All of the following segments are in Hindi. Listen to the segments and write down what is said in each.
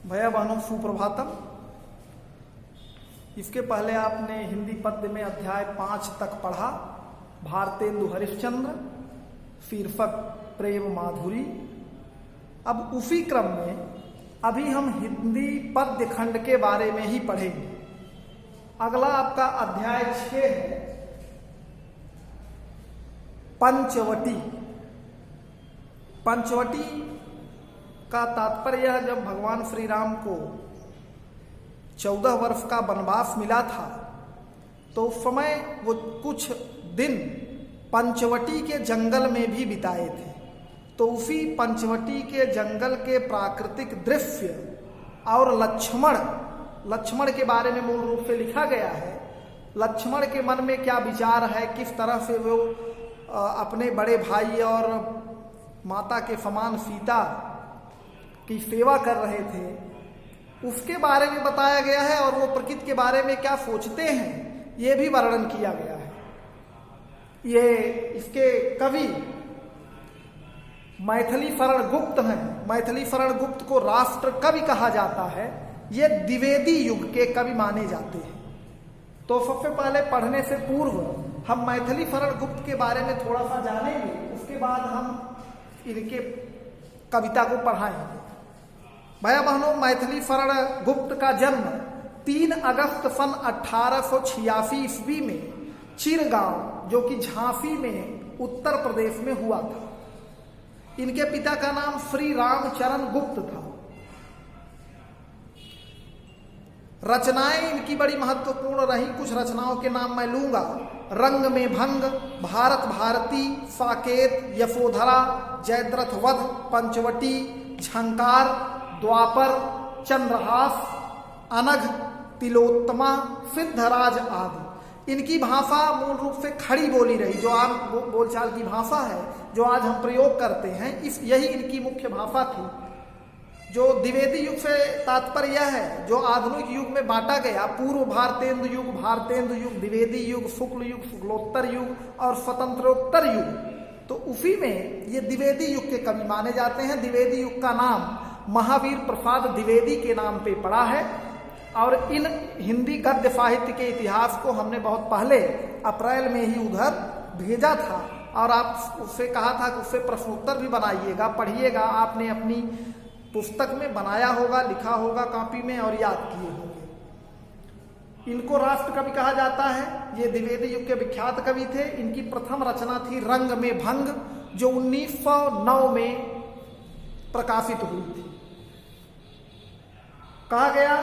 भैया बहनों सुप्रभातम। इसके पहले आपने हिंदी पद्य में अध्याय 5 तक पढ़ा। भारतेंदु हरिश्चंद्र, शीर्षक प्रेम माधुरी। अब उसी क्रम में अभी हम हिंदी पद्य खंड के बारे में ही पढ़ेंगे। अगला आपका अध्याय 6 है, पंचवटी। पंचवटी का तात्पर्य है, जब भगवान श्री राम को 14 वर्ष का वनवास मिला था तो उस समय वो कुछ दिन पंचवटी के जंगल में भी बिताए थे। तो उसी पंचवटी के जंगल के प्राकृतिक दृश्य और लक्ष्मण के बारे में मूल रूप से लिखा गया है। लक्ष्मण के मन में क्या विचार है, किस तरह से वो अपने बड़े भाई और माता के समान सीता की सेवा कर रहे थे, उसके बारे में बताया गया है। और वो प्रकृति के बारे में क्या सोचते हैं, ये भी वर्णन किया गया है। ये इसके कवि मैथिली शरण गुप्त हैं। मैथिली शरण गुप्त को राष्ट्र कवि कहा जाता है। ये द्विवेदी युग के कवि माने जाते हैं। तो सबसे पहले पढ़ने से पूर्व हम मैथिली शरण गुप्त के बारे में थोड़ा सा जानेंगे, उसके बाद हम इनके कविता को पढ़ाएंगे। भैया बहनों, मैथिली शरण गुप्त का जन्म 3 अगस्त सन 1886 ईस्वी में चिरगांव, जो कि झांसी में उत्तर प्रदेश में हुआ था। इनके पिता का नाम श्री रामचरण गुप्त था। रचनाएं इनकी बड़ी महत्वपूर्ण रही। कुछ रचनाओं के नाम मैं लूंगा। रंग में भंग, भारत भारती, साकेत, यशोधरा, जयद्रथ वध, पंचवटी, झंकार, द्वापर, चंद्रहास, अनघ, तिलोत्तमा, सिद्धराज आदि। इनकी भाषा मूल रूप से खड़ी बोली रही, जो आम बोलचाल की भाषा है, जो आज हम प्रयोग करते हैं। यही इनकी मुख्य भाषा थी। जो द्विवेदी युग से तात्पर्य है, जो आधुनिक युग में बांटा गया, पूर्व भारतेंदु युग, द्विवेदी युग, शुक्ल युग, शुक्लोत्तर युग और स्वतंत्रोत्तर युग। तो उसी में ये द्विवेदी युग के कवि माने जाते हैं। द्विवेदी युग का नाम महावीर प्रसाद द्विवेदी के नाम पे पड़ा है। और इन हिंदी गद्य साहित्य के इतिहास को हमने बहुत पहले अप्रैल में ही उधर भेजा था, और आप उससे कहा था कि उससे प्रश्नोत्तर भी बनाइएगा, पढ़िएगा। आपने अपनी पुस्तक में बनाया होगा, लिखा होगा कॉपी में और याद किए होंगे। इनको राष्ट्र कवि कहा जाता है। ये द्विवेदी युग के विख्यात कवि थे। इनकी प्रथम रचना थी रंग में भंग, जो 1909 में प्रकाशित हुई थी। कहा गया,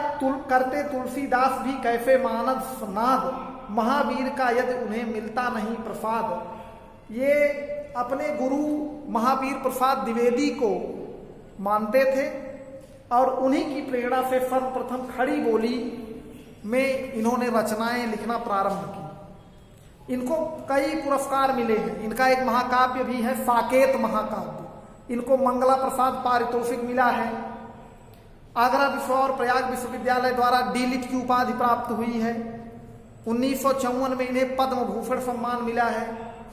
करते तुलसीदास भी कैसे मानस नाद, महावीर का यदि उन्हें मिलता नहीं प्रसाद। ये अपने गुरु महावीर प्रसाद द्विवेदी को मानते थे और उन्हीं की प्रेरणा से सर्वप्रथम खड़ी बोली में इन्होंने रचनाएं लिखना प्रारंभ की। इनको कई पुरस्कार मिले हैं। इनका एक महाकाव्य भी है, साकेत महाकाव्य। इनको मंगला प्रसाद पारितोषिक मिला है। आगरा विश्व और प्रयाग विश्वविद्यालय द्वारा डी.लिट की उपाधि प्राप्त हुई है। 1954 में इन्हें पद्म भूषण सम्मान मिला है।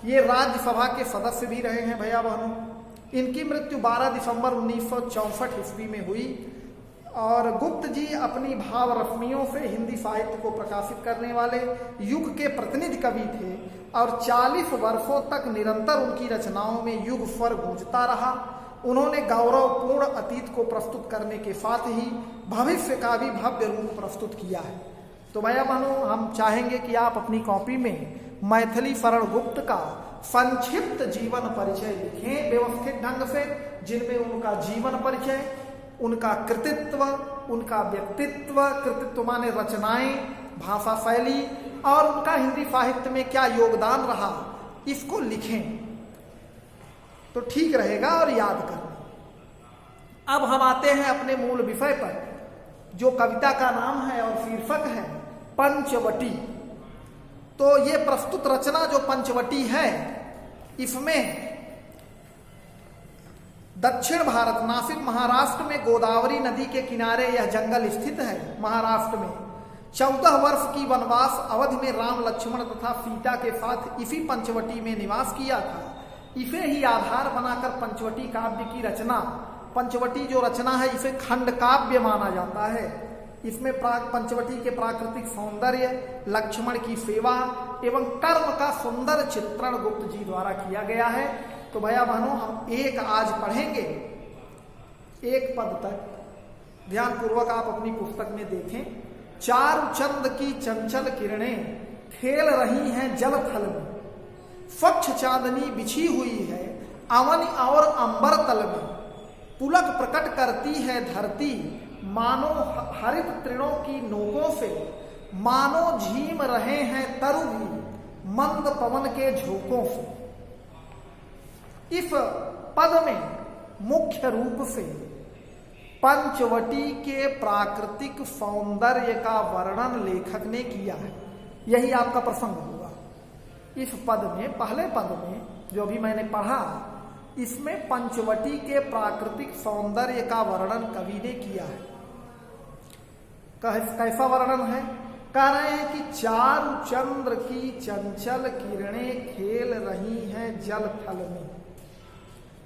ये राज्यसभा के सदस्य भी रहे हैं। भैया बहनों, इनकी मृत्यु 12 दिसंबर 1964 ईस्वी में हुई। और गुप्त जी अपनी भाव रश्मियों से हिंदी साहित्य को प्रकाशित करने वाले युग के प्रतिनिधि कवि थे। और 40 वर्षों तक निरंतर उनकी रचनाओं में युग स्वर गूंजता रहा। उन्होंने गौरवपूर्ण अतीत को प्रस्तुत करने के साथ ही भविष्य का भी भव्य रूप प्रस्तुत किया है। तो भैया बहनों, हम चाहेंगे कि आप अपनी कॉपी में मैथिली शरण गुप्त का संक्षिप्त जीवन परिचय लिखें, व्यवस्थित ढंग से, जिनमें उनका जीवन परिचय, उनका कृतित्व, उनका व्यक्तित्व, कृतित्व माने रचनाएं, भाषा शैली और उनका हिंदी साहित्य में क्या योगदान रहा, इसको लिखें तो ठीक रहेगा और याद करें। अब हम आते हैं अपने मूल विषय पर, जो कविता का नाम है और शीर्षक है पंचवटी। तो ये प्रस्तुत रचना जो पंचवटी है, इसमें दक्षिण भारत, नासिक महाराष्ट्र में गोदावरी नदी के किनारे यह जंगल स्थित है। महाराष्ट्र में 14 वर्ष की वनवास अवधि में राम, लक्ष्मण तथा सीता के साथ इसी पंचवटी में निवास किया था। इसे ही आधार बनाकर पंचवटी काव्य की रचना पंचवटी जो रचना है इसे खंड काव्य माना जाता है। इसमें पंचवटी के प्राकृतिक सौंदर्य, लक्ष्मण की सेवा एवं कर्म का सुंदर चित्रण गुप्त जी द्वारा किया गया है। तो भैया बहनों, हम एक आज पढ़ेंगे, एक पद तक ध्यान पूर्वक आप अपनी पुस्तक में देखें। चारु चंद की चंचल किरणें खेल रही हैं जल थल में, स्वच्छ चांदनी बिछी हुई है अवन और अंबर तल में, पुलक प्रकट करती है धरती मानो हरित तृणों की नोकों से, मानो झीम रहे हैं तरु भी मंद पवन के झोंकों से। इस पद में मुख्य रूप से पंचवटी के प्राकृतिक सौंदर्य का वर्णन लेखक ने किया है। यही आपका प्रसंग होगा। इस पद में, पहले पद में जो भी मैंने पढ़ा, इसमें पंचवटी के प्राकृतिक सौंदर्य का वर्णन कवि ने किया है। कैसा वर्णन है? कह रहे हैं कि चारु चंद्र की चंचल किरणें खेल रही हैं जल थल में।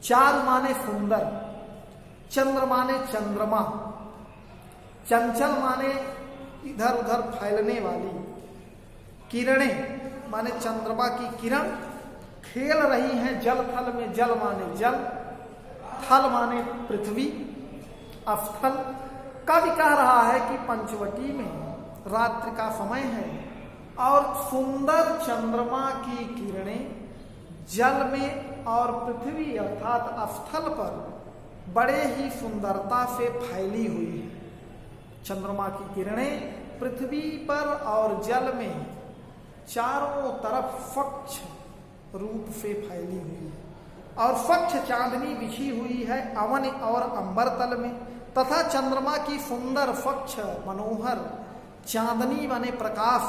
चारु माने सुंदर, चंद्र माने चंद्रमा, चंचल माने इधर उधर फैलने वाली, किरणें माने चंद्रमा की किरण खेल रही हैं जल थल में। जल माने जल, थल माने पृथ्वी, अस्थल। कवि कह रहा है कि पंचवटी में रात्रि का समय है और सुंदर चंद्रमा की किरणें जल में और पृथ्वी अर्थात अस्थल पर बड़े ही सुंदरता से फैली हुई है। चंद्रमा की किरणें पृथ्वी पर और जल में चारों तरफ स्वच्छ रूप से फैली हुई है और स्वच्छ चांदनी बिछी हुई है अवन और अंबर तल में, तथा चंद्रमा की सुंदर स्वच्छ मनोहर चांदनी माने प्रकाश,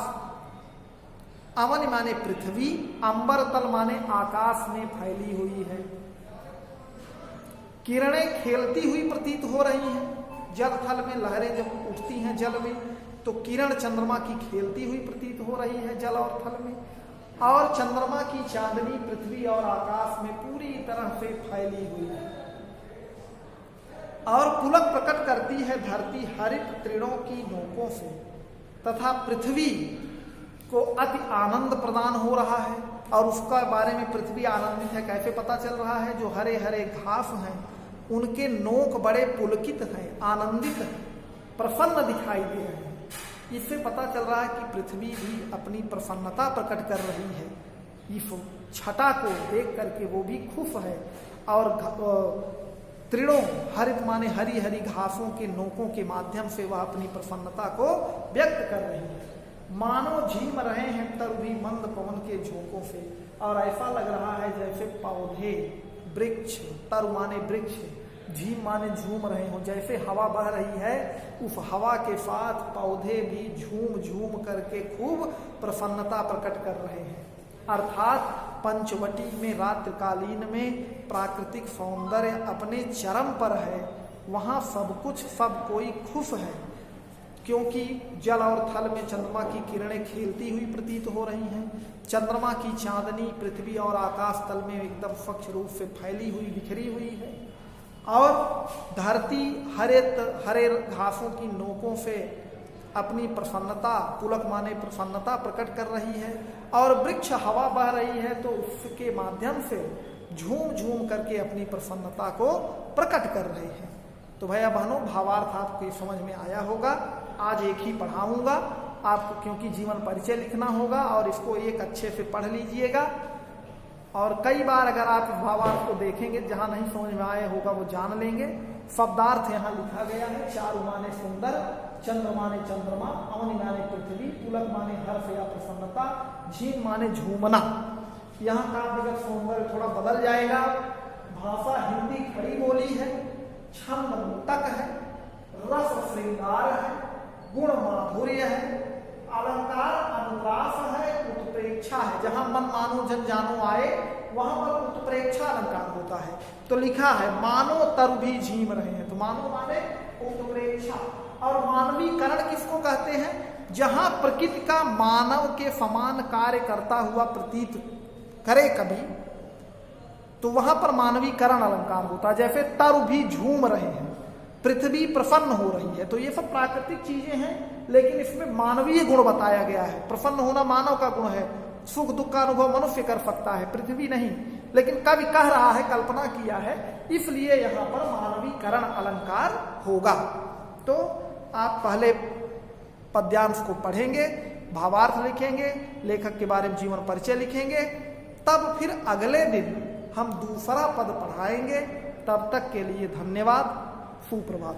अवन माने पृथ्वी, अंबर तल माने आकाश में फैली हुई है। किरणें खेलती हुई प्रतीत हो रही हैं। जल थल में लहरें जब उठती हैं जल में, तो किरण चंद्रमा की खेलती हुई प्रतीत हो रही है जल और थल में, और चंद्रमा की चांदनी पृथ्वी और आकाश में पूरी तरह से फैली हुई है और पुलक प्रकट करती है धरती हरित तृणों की नोकों से, तथा पृथ्वी को अति आनंद प्रदान हो रहा है। और उसका बारे में पृथ्वी आनंदित है कैसे पता चल रहा है? जो हरे हरे घास हैं उनके नोक बड़े पुलकित हैं, आनंदित हैं, प्रसन्न दिखाई दे रहे हैं। इससे पता चल रहा है कि पृथ्वी भी अपनी प्रसन्नता प्रकट कर रही है। इस छटा को देख करके वो भी खुश है और तृणों, हरित माने हरी हरी घासों के नोकों के माध्यम से वह अपनी प्रसन्नता को व्यक्त कर रही है। मानो झीम रहे हैं तरु मंद पवन के झोंकों से, और ऐसा लग रहा है जैसे पौधे, वृक्ष, तरु माने वृक्ष, झीम माने झूम रहे हो। जैसे हवा बह रही है, उस हवा के साथ पौधे भी झूम झूम करके खूब प्रसन्नता प्रकट कर रहे हैं। अर्थात पंचवटी में रात्रिकालीन में प्राकृतिक सौंदर्य अपने चरम पर है। वहाँ सब कुछ, सब कोई खुश है, क्योंकि जल और थल में चंद्रमा की किरणें खेलती हुई प्रतीत हो रही हैं। चंद्रमा की चांदनी पृथ्वी और आकाश तल में एकदम स्वच्छ रूप से फैली हुई, बिखरी हुई है, और धरती हरे घासों की नोकों से अपनी प्रसन्नता, पुलक माने प्रसन्नता प्रकट कर रही है, और वृक्ष हवा बह रही है तो उसके माध्यम से झूम झूम करके अपनी प्रसन्नता को प्रकट कर रहे हैं। तो भैया बहनों, भावार्थ आपको समझ में आया होगा। आज एक ही पढ़ाऊंगा आपको, क्योंकि जीवन परिचय लिखना होगा और इसको एक अच्छे से पढ़ लीजिएगा। और कई बार अगर आप भावार्थ को देखेंगे, जहाँ नहीं समझ में आया होगा वो जान लेंगे। शब्दार्थ यहाँ लिखा गया है। चारु माने सुंदर, चंद्र माने चंद्रमा, अवनि माने पृथ्वी, पुलक माने हर्ष या प्रसन्नता, झीम माने झूमना। यहाँ काव्यगत सौंदर्य थोड़ा बदल जाएगा। भाषा हिंदी खड़ी बोली है, छंद मुक्तक है, रस श्रृंगार है, गुण माधुर्य है, अलंकार अनुप्रास है, उत्प्रेक्षा है। जहां मन मानो जन जानो आए वहां पर उत्प्रेक्षा अलंकार होता है। तो लिखा है मानो तरु भी झीम रहे हैं, तो मानो माने उत्प्रेक्षा। और मानवीकरण किसको कहते हैं? जहां प्रकृति का मानव के समान कार्य करता हुआ प्रतीत करे कभी, तो वहां पर मानवीकरण अलंकार होता है। जैसे तरु भी झूम रहे हैं, पृथ्वी प्रसन्न हो रही है, तो ये सब प्राकृतिक चीजें हैं, लेकिन इसमें मानवीय गुण बताया गया है। प्रसन्न होना मानव का गुण है, सुख दुख का अनुभव मनुष्य कर सकता है, पृथ्वी नहीं। लेकिन कवि कह रहा है, कल्पना किया है, इसलिए यहां पर मानवीकरण अलंकार होगा। तो आप पहले पद्यांश को पढ़ेंगे, भावार्थ लिखेंगे, लेखक के बारे में जीवन परिचय लिखेंगे, तब फिर अगले दिन हम दूसरा पद पढ़ाएंगे। तब तक के लिए धन्यवाद, सुप्रभात।